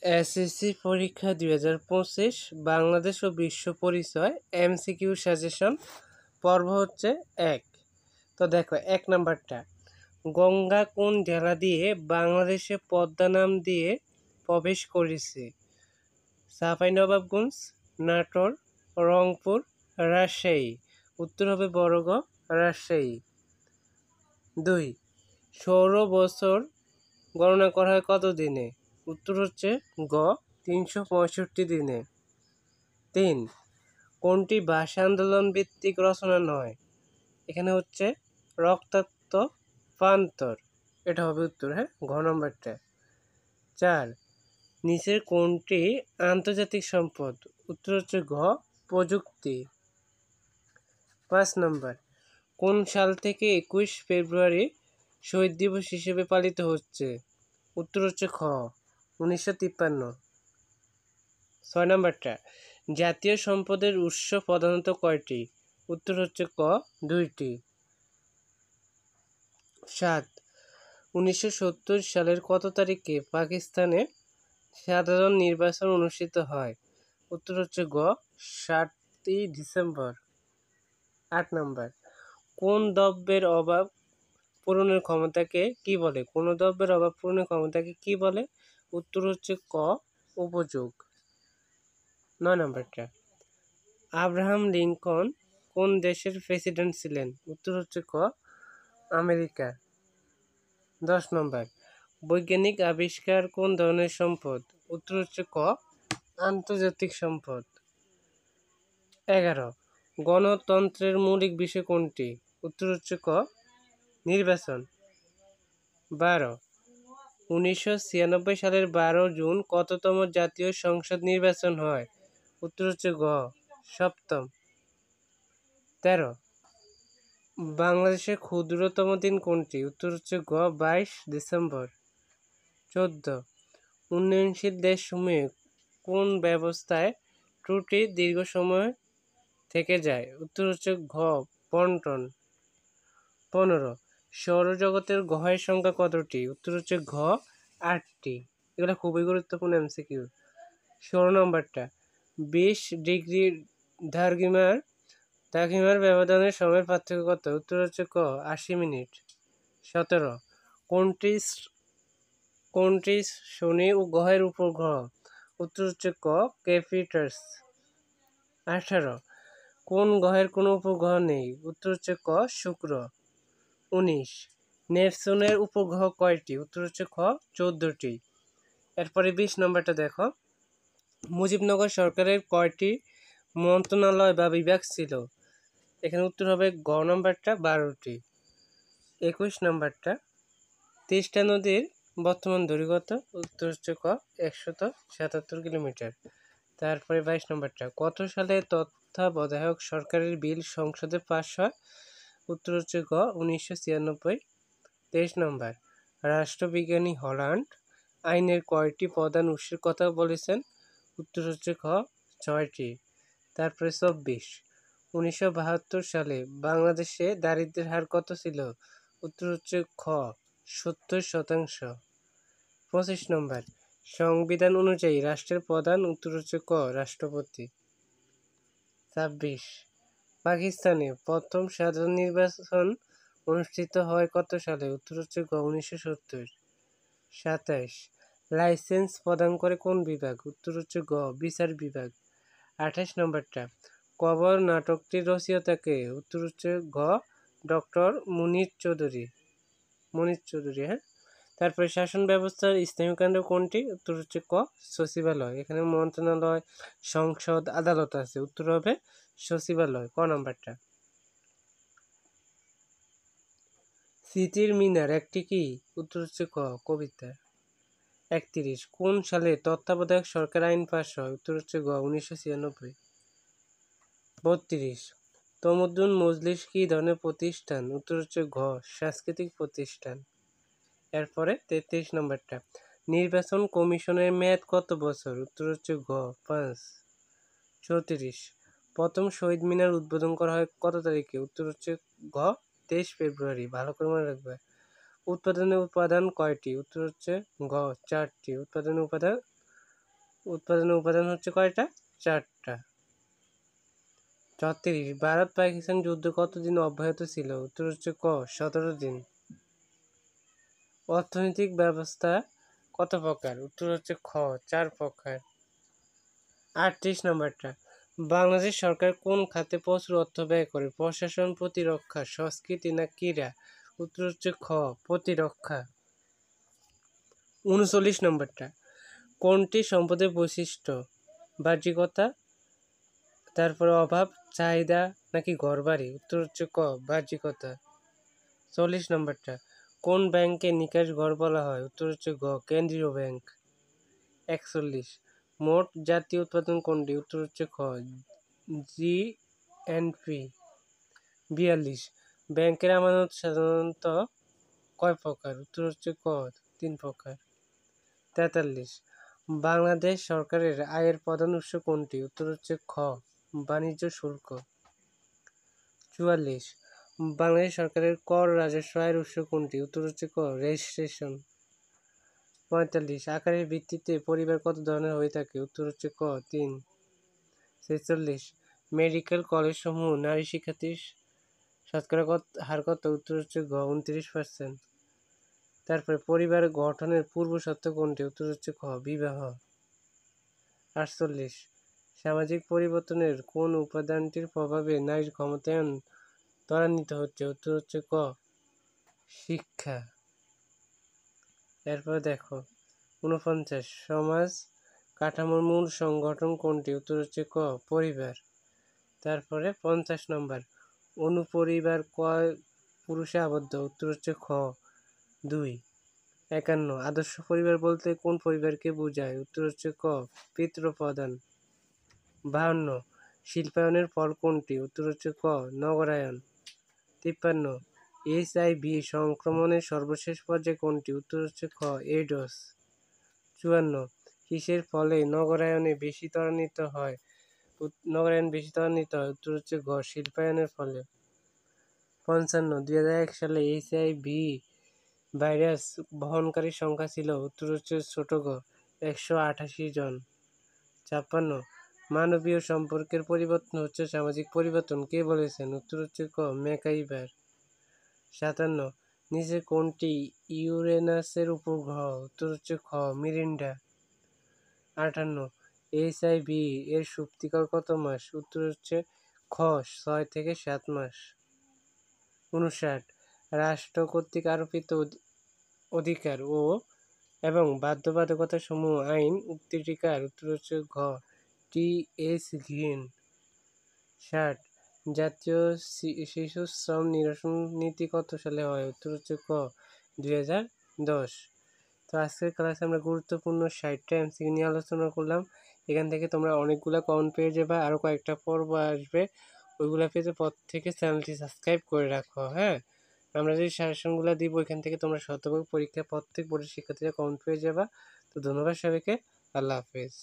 SSC পরীক্ষা 2025 বাংলাদেশ ও বিশ্ব পরিচয় এমসিকিউ সাজেশন পর্ব হচ্ছে 1। তো দেখো 1 নাম্বারটা, গঙ্গা কোন জেলা দিয়ে বাংলাদেশে পদ্মা নাম দিয়ে প্রবেশ করেছে? চাঁপাইনবাবগঞ্জ, নাটোর, রংপুর, রাজশাহী। উত্তর হবে বরগ, রাজশাহী। 2, সৌর বছর গণনা করা হয় কত দিনে? উত্তর হচ্ছে গ 365 দিনে। 3, কোনটি ভাষা আন্দোলন ভিত্তিক রচনা নয়? এখানে হচ্ছে রক্তাক্ত প্রান্তর, এটা হবে উত্তর, হ্যাঁ, ঘ নম্বরটা। 4, নিচের কোনটি আন্তর্জাতিক সম্পদ? উত্তর হচ্ছে ঘ প্রযুক্তি। 5 নম্বর, কোন সাল থেকে 21 ফেব্রুয়ারি শহীদ দিবস হিসেবে পালিত হচ্ছে? উত্তর হচ্ছে খ 1953। 6 নম্বরটা, জাতীয় সম্পদের উৎস প্রধানত কয়টি? উত্তর হচ্ছে ক 2টি। 7, 1970 সালের কত তারিখে পাকিস্তানে সাধারণ নির্বাচন অনুষ্ঠিত হয়? উত্তর হচ্ছে গ 7ই ডিসেম্বর। 8 নম্বর, কোন দ্রব্যের অভাব পূরণের ক্ষমতাকে কি বলে? কোন দ্রব্যের অভাব পূরণের ক্ষমতাকে কি বলে? উত্তর হচ্ছে ক উপযোগ। 9 নম্বরটা, আব্রাহাম লিঙ্কন কোন দেশের প্রেসিডেন্ট ছিলেন? উত্তর হচ্ছে ক আমেরিকা। 10 নম্বর, বৈজ্ঞানিক আবিষ্কার কোন ধরনের সম্পদ? উত্তর হচ্ছে ক আন্তর্জাতিক সম্পদ। 11, গণতন্ত্রের মৌলিক বিষয় কোনটি? উত্তর হচ্ছে ক নির্বাচন। 12, 1996 সালের 12 জুন কততম জাতীয় সংসদ নির্বাচন হয়? উত্তর হচ্ছে গ 7ম। 13, বাংলাদেশের ক্ষুদ্রতম দিন কোনটি? উত্তর হচ্ছে গ 22 ডিসেম্বর। 14, উন্নয়নশীল দেশসমূহে কোন ব্যবস্থায় ত্রুটি দীর্ঘ সময় থেকে যায়? উত্তর হচ্ছে ঘ বন্টন। 15, সৌরজগতের গ্রহের সংখ্যা কতটি? উত্তর হচ্ছে ঘ 8টি। এগুলো খুবই গুরুত্বপূর্ণ এমসিকিউ। 16 নম্বরটা, 20 ডিগ্রি দ্রাঘিমার ব্যবধানের সময়ের পার্থক্য কত? উত্তর হচ্ছে ক 80 মিনিট। 17, কোনটি শনি ও গ্রহের উপগ্রহ? উত্তর হচ্ছে ক ক্যাপিটাস। 18, কোন গ্রহের কোনো উপগ্রহ নেই? উত্তর হচ্ছে ক শুক্র। 19, নেপচুনের উপগ্রহ কয়টি? উত্তর হচ্ছে খ 14টি। এরপরে 20 নম্বরটা দেখো, মুজিবনগর সরকারের কয়টি মন্ত্রণালয় বা বিভাগ ছিল? এখানে উত্তর হবে গ নম্বরটা 12টি। 21 নম্বরটা, তিস্তা নদীর বর্তমান দৈর্ঘ্য কত? উত্তর হচ্ছে ক 177 কিলোমিটার। তারপরে 22 নম্বরটা, কত সালে তত্ত্বাবধায়ক সরকারের বিল সংসদে পাস হয়? উত্তর হচ্ছে গ 1996। 23 নম্বর, রাষ্ট্রবিজ্ঞানী হল্যান্ড আইনের কয়টি প্রধান উৎসের কথা বলেছেন? উত্তর হচ্ছে খ 6টি। তারপরে 24, 1972 সালে বাংলাদেশে দারিদ্র্যের হার কত ছিল? উত্তর হচ্ছে খ 70%। 25 নম্বর, সংবিধান অনুযায়ী রাষ্ট্রের প্রধান? উত্তর হচ্ছে ক রাষ্ট্রপতি। 26, পাকিস্তানে প্রথম সাধারণ নির্বাচন অনুষ্ঠিত হয় কত সালে? উত্তর হচ্ছে গ 1970। 27, লাইসেন্স প্রদান করে কোন বিভাগ? উত্তর হচ্ছে গ বিচার বিভাগ। 28 নম্বরটা, কবর নাটকটির রচয়িতাকে? উত্তর হচ্ছে ঘ ডক্টর মুনির চৌধুরী। হ্যাঁ। তারপরে শাসন ব্যবস্থার স্থানীয় কেন্দ্র কোনটি? উত্তর হচ্ছে ক সচিবালয়। এখানে মন্ত্রণালয়, সংসদ, আদালত আছে, উত্তর হবে সচিবালয়, ক নাম্বারটা। স্মৃতির মিনার একটি কি? উত্তর হচ্ছে ক কবিতা। 31, কোন সালে তত্ত্বাবধায়ক সরকার আইন পাস হয়? উত্তর হচ্ছে গ 1996। 32, তমদ্দুন মজলিস কি ধরনের প্রতিষ্ঠান? উত্তর হচ্ছে ঘ সাংস্কৃতিক প্রতিষ্ঠান। এরপরে 33 নম্বরটা, নির্বাচন কমিশনের মেয়াদ কত বছর? উত্তর হচ্ছে ঘ 5। 34, প্রথম শহীদ মিনার উদ্বোধন করা হয় কত তারিখে? উত্তর হচ্ছে ঘ 23 ফেব্রুয়ারি, ভালো করে মনে রাখবে। উৎপাদনের উপাদান কয়টি? উত্তর হচ্ছে ঘ 4টি। উৎপাদনের উপাদান উৎপাদনের উপাদান হচ্ছে কয়টা? 4টা। 34 ভারত পাকিস্তান যুদ্ধ কতদিন অব্যাহত ছিল? উত্তর হচ্ছে ক 17 দিন। অর্থনৈতিক ব্যবস্থা কত প্রকার? উত্তর হচ্ছে খ 4 প্রকার। 38 নম্বরটা, বাংলাদেশ সরকার কোন খাতে প্রচুর অর্থ ব্যয় করে? প্রশাসন, প্রতিরক্ষা, সংস্কৃতি না ক্রীড়া? উত্তর হচ্ছে খ প্রতিরক্ষা। 39 নম্বরটা, কোনটি সম্পদের বৈশিষ্ট্য? বাহ্যিকতা, তারপরে অভাব, চাহিদা নাকি ঘরবাড়ি? উত্তর হচ্ছে ক বাহ্যিকতা। 40 নম্বরটা, কোন ব্যাংকে নিকাশ ঘর বলা হয়? উত্তর হচ্ছে গ কেন্দ্রীয় ব্যাংক। 41 মোট জাতীয় উৎপাদন কোনটি? উত্তর হচ্ছে খ জিএনপি। 42 ব্যাংকের আমানত সাধারণত কয় প্রকার? উত্তর হচ্ছে ক 3 প্রকার। 43 বাংলাদেশ সরকারের আয়ের প্রধান উৎস কোনটি? উত্তর হচ্ছে খ বাণিজ্য শুল্ক। 44 বাংলাদেশ সরকারের কর রাজস্ব আয়ের উৎস কোনটি? উত্তর হচ্ছে ক রেজিস্ট্রেশন। 45 আকারের ভিত্তিতে পরিবার কত ধরনের হয়ে থাকে? উত্তর হচ্ছে ক 3। 46 মেডিকেল কলেজ সমূহ নারী শিক্ষার্থীর শতকরা হার কত? উত্তর হচ্ছে গ 29%। তারপরে পরিবার গঠনের পূর্ব শর্ত কোনটি? উত্তর হচ্ছে খ বিবাহ। 48 সামাজিক পরিবর্তনের কোন উপাদানটির প্রভাবে নারীর ক্ষমতায়ন ত্বরান্বিত হচ্ছে? উত্তর হচ্ছে ক শিক্ষা। এরপর দেখো 49 সমাজ কাঠামোর মূল সংগঠন কোনটি? উত্তর হচ্ছে ক পরিবার। তারপরে 50 নম্বর অনুপরিবার কয় পুরুষে আবদ্ধ? উত্তর হচ্ছে খ 2। 51 আদর্শ পরিবার বলতে কোন পরিবারকে বোঝায়? উত্তর হচ্ছে ক পিতৃপ্রধান। 52 শিল্পায়নের ফল কোনটি? উত্তর হচ্ছে ক নগরায়ন। 53 HIV সংক্রমণের সর্বশেষ পর্যায় কোনটি? উত্তর হচ্ছে খ এইডস। 54 কিসের ফলে নগরায়ন বেশি ত্বরান্বিত হয়? উত্তর হচ্ছে গ শিল্পায়নের ফলে। 55 2001 সালে HIV ভাইরাস বহনকারীর সংখ্যা ছিল? উত্তর হচ্ছে ছোট গ 188 জন। 56 মানবীয় সম্পর্কের পরিবর্তন হচ্ছে সামাজিক পরিবর্তন, কে বলেছেন? উত্তর হচ্ছে ক ম্যাকাইভার। 57 নিচে কোনটি ইউরেনাসের উপগ্রহ? উত্তর হচ্ছে খ মিরিন্ডা। 58 HIV এর সুপ্তিকাল কত মাস? উত্তর হচ্ছে খ 6 থেকে 7 মাস। 59 রাষ্ট্র কর্তৃক আরোপিত অধিকার ও এবং বাধ্যবাধকতা সমূহ আইন উক্তিটি কার? উত্তর হচ্ছে ঘ টি.এস. ঘিন। 60 জাতীয় শিশু শ্রম নিরসন নীতি কত সালে হয়? উত্তর হচ্ছে ক 2010। তো আজকের ক্লাসে আমরা গুরুত্বপূর্ণ 60টা এমসিকিউ নিয়ে আলোচনা করলাম। এখান থেকে তোমরা অনেকগুলো কমেন্ট পেয়ে যাবে, আরও কয়েকটা পর্ব আসবে, ওইগুলো পেতে পর থেকে চ্যানেলটি সাবস্ক্রাইব করে রাখো। হ্যাঁ, আমরা যে সাজেশনগুলো দিব এখান থেকে তোমরা শতভাগ পরীক্ষা প্রত্যেক বোর্ডের শিক্ষার্থীরা কমেন্ট পেয়ে যাবা। তো ধন্যবাদ সবাইকে, আল্লাহ হাফেজ।